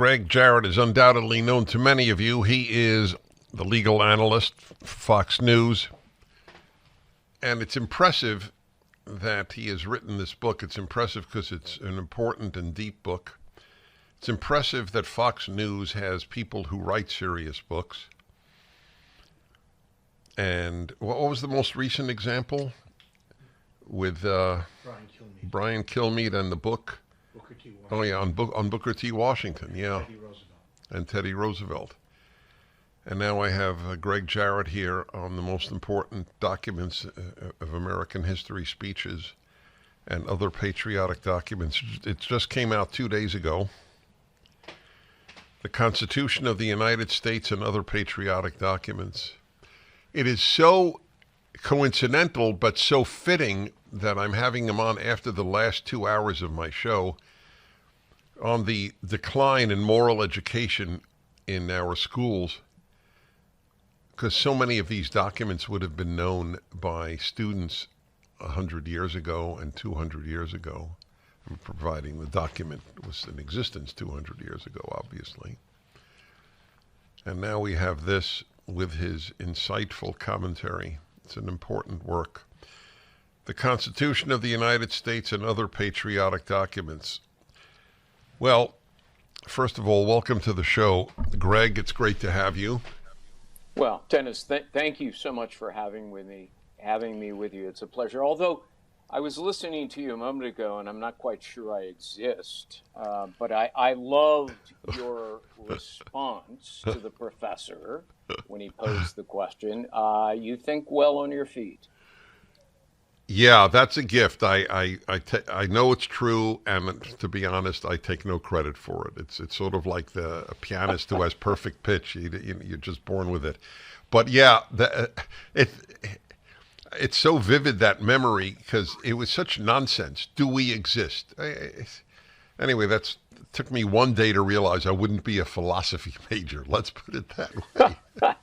Gregg Jarrett is undoubtedly known to many of you. He is the legal analyst, Fox News. And it's impressive that he has written this book. It's impressive because it's an important and deep book. It's impressive that Fox News has people who write serious books. And what was the most recent example? With Brian Kilmeade and the book? Booker T. Washington. Oh, yeah, on Booker T. Washington, yeah. Teddy Roosevelt. And Teddy Roosevelt. And now I have Gregg Jarrett here on the most important documents of American history, speeches, and other patriotic documents. It just came out 2 days ago. The Constitution of the United States and Other Patriotic Documents. It is so coincidental, but so fitting that I'm having him on after the last 2 hours of my show on the decline in moral education in our schools, because so many of these documents would have been known by students 100 years ago and 200 years ago, providing the document was in existence 200 years ago, obviously. And now we have this with his insightful commentary. It's an important work. The Constitution of the United States and Other Patriotic Documents. Well, first of all, welcome to the show. Gregg, it's great to have you. Well, Dennis, thank you so much for having me with you. It's a pleasure. Although I was listening to you a moment ago, and I'm not quite sure I exist, but I loved your response to the professor when he posed the question. You think well on your feet. Yeah, that's a gift. I know it's true, and to be honest, I take no credit for it. It's sort of like a pianist who has perfect pitch. You're just born with it. But yeah, it's so vivid, that memory, because it was such nonsense. Do we exist? Anyway, it took me 1 day to realize I wouldn't be a philosophy major. Let's put it that way.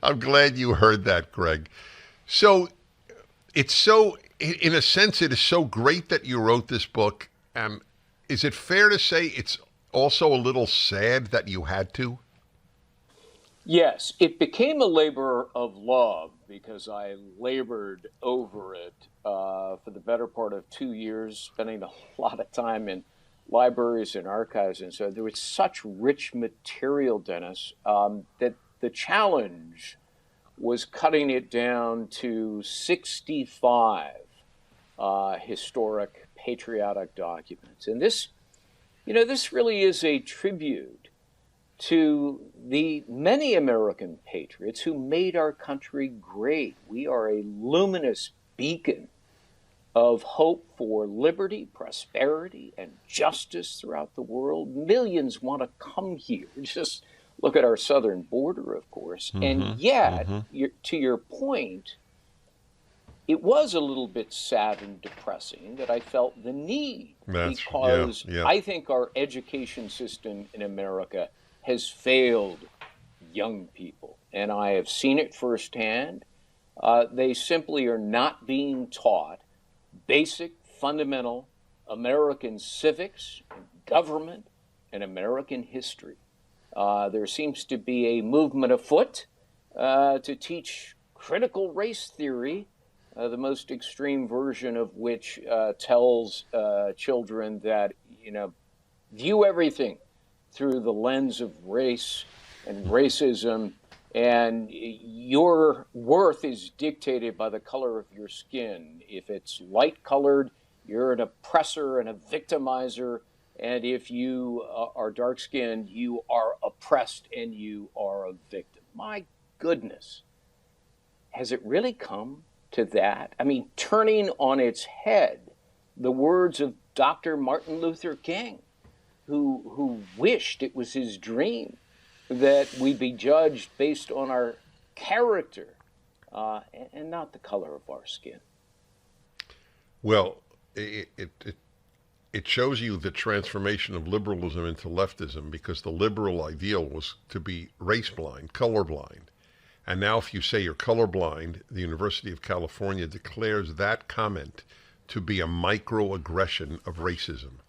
I'm glad you heard that, Gregg. So it's so, in a sense, it is so great that you wrote this book. And is it fair to say it's also a little sad that you had to? Yes, it became a labor of love because I labored over it for the better part of 2 years, spending a lot of time in libraries and archives. And so there was such rich material, Dennis, that the challenge was cutting it down to 65 historic patriotic documents. And this really is a tribute to the many American patriots who made our country great. We are a luminous beacon of hope for liberty, prosperity, and justice throughout the world. Millions want to come here. Just look at our southern border, of course. And yet, to your point, it was a little bit sad and depressing that I felt the need because I think our education system in America has failed young people. And I have seen it firsthand. They simply are not being taught basic, fundamental American civics, government, and American history. There seems to be a movement afoot to teach critical race theory, the most extreme version of which tells children that, view everything through the lens of race and racism, and your worth is dictated by the color of your skin. If it's light-colored, you're an oppressor and a victimizer, and if you are dark-skinned, you are oppressed and you are a victim. My goodness, has it really come to that? I mean, turning on its head the words of Dr. Martin Luther King, who wished, it was his dream, that we be judged based on our character and not the color of our skin. Well, it shows you the transformation of liberalism into leftism, because the liberal ideal was to be race blind, colorblind. And now if you say you're colorblind, the University of California declares that comment to be a microaggression of racism.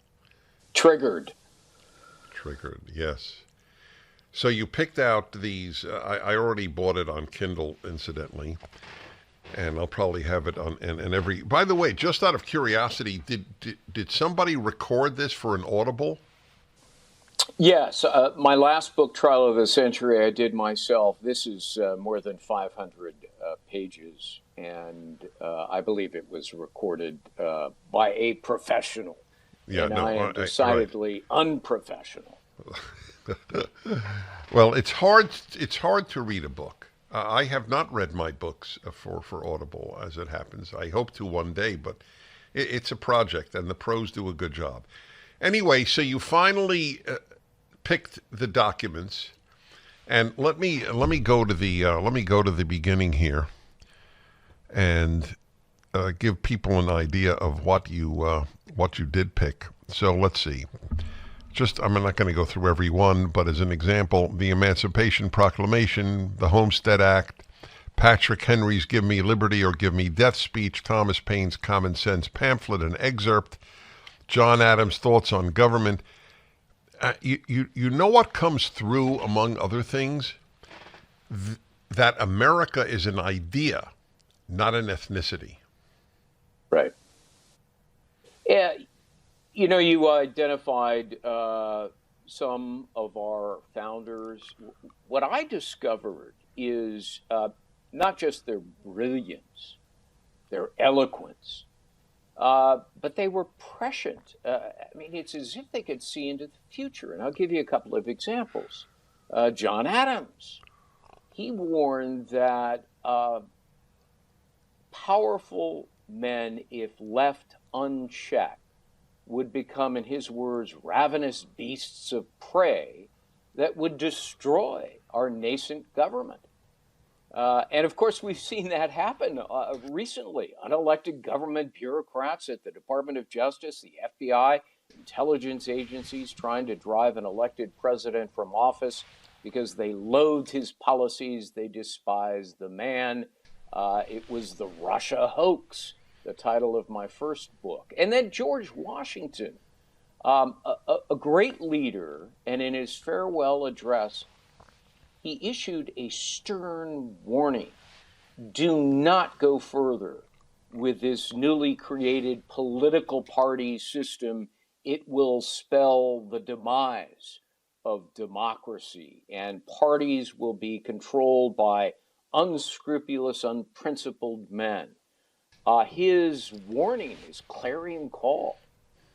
Triggered. triggered. Yes. So you picked out these. I already bought it on Kindle, incidentally, and I'll probably have it on and every. By the way, just out of curiosity, did somebody record this for an Audible? Yes, my last book, Trial of the Century, I did myself. This is more than 500 pages, and I believe it was recorded by a professional, Yeah, and no, I am right. decidedly unprofessional. Well, it's hard. It's hard to read a book. I have not read my books for Audible, as it happens. I hope to one day, but it's a project, and the pros do a good job. Anyway, so you finally picked the documents, and let me go to the beginning here, and give people an idea of what you did pick. So let's see. I'm not going to go through every one, but as an example, the Emancipation Proclamation, the Homestead Act, Patrick Henry's Give Me Liberty or Give Me Death speech, Thomas Paine's Common Sense pamphlet and excerpt, John Adams' Thoughts on Government. You know what comes through, among other things? That America is an idea, not an ethnicity. Right. Yeah. You know, you identified some of our founders. What I discovered is not just their brilliance, their eloquence, but they were prescient. I mean, it's as if they could see into the future. And I'll give you a couple of examples. John Adams, he warned that powerful men, if left unchecked, would become, in his words, ravenous beasts of prey that would destroy our nascent government. And of course, we've seen that happen recently. Unelected government bureaucrats at the Department of Justice, the FBI, intelligence agencies trying to drive an elected president from office because they loathed his policies, they despised the man. It was the Russia hoax, the title of my first book. And then George Washington, a great leader, and in his farewell address, he issued a stern warning. Do not go further with this newly created political party system. It will spell the demise of democracy, and parties will be controlled by unscrupulous, unprincipled men. His warning, his clarion call,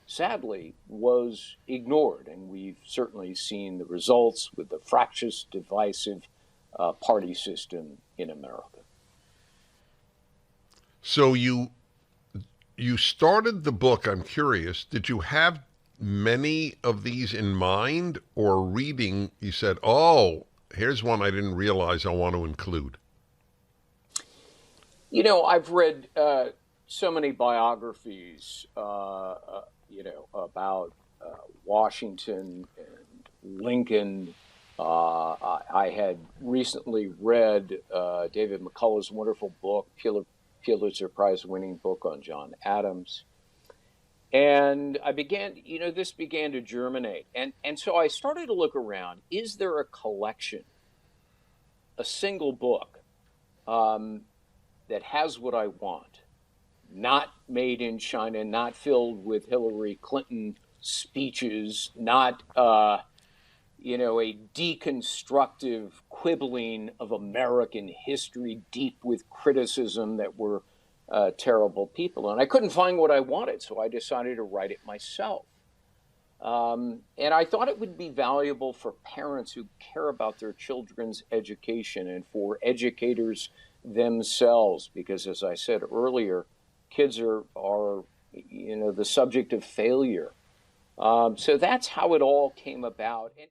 sadly, was ignored, and we've certainly seen the results with the fractious, divisive party system in America. So you started the book. I'm curious. Did you have many of these in mind, or reading, you said, "Oh, here's one I didn't realize I want to include"? You know, I've read so many biographies, about Washington and Lincoln. I had recently read David McCullough's wonderful book, Pulitzer Prize-winning book on John Adams. And this began to germinate. And so I started to look around. Is there a collection, a single book, that has what I want, not made in China, not filled with Hillary Clinton speeches, not, a deconstructive quibbling of American history deep with criticism that we're terrible people. And I couldn't find what I wanted, so I decided to write it myself. And I thought it would be valuable for parents who care about their children's education and for educators themselves, because as I said earlier, kids are the subject of failure. So that's how it all came about. And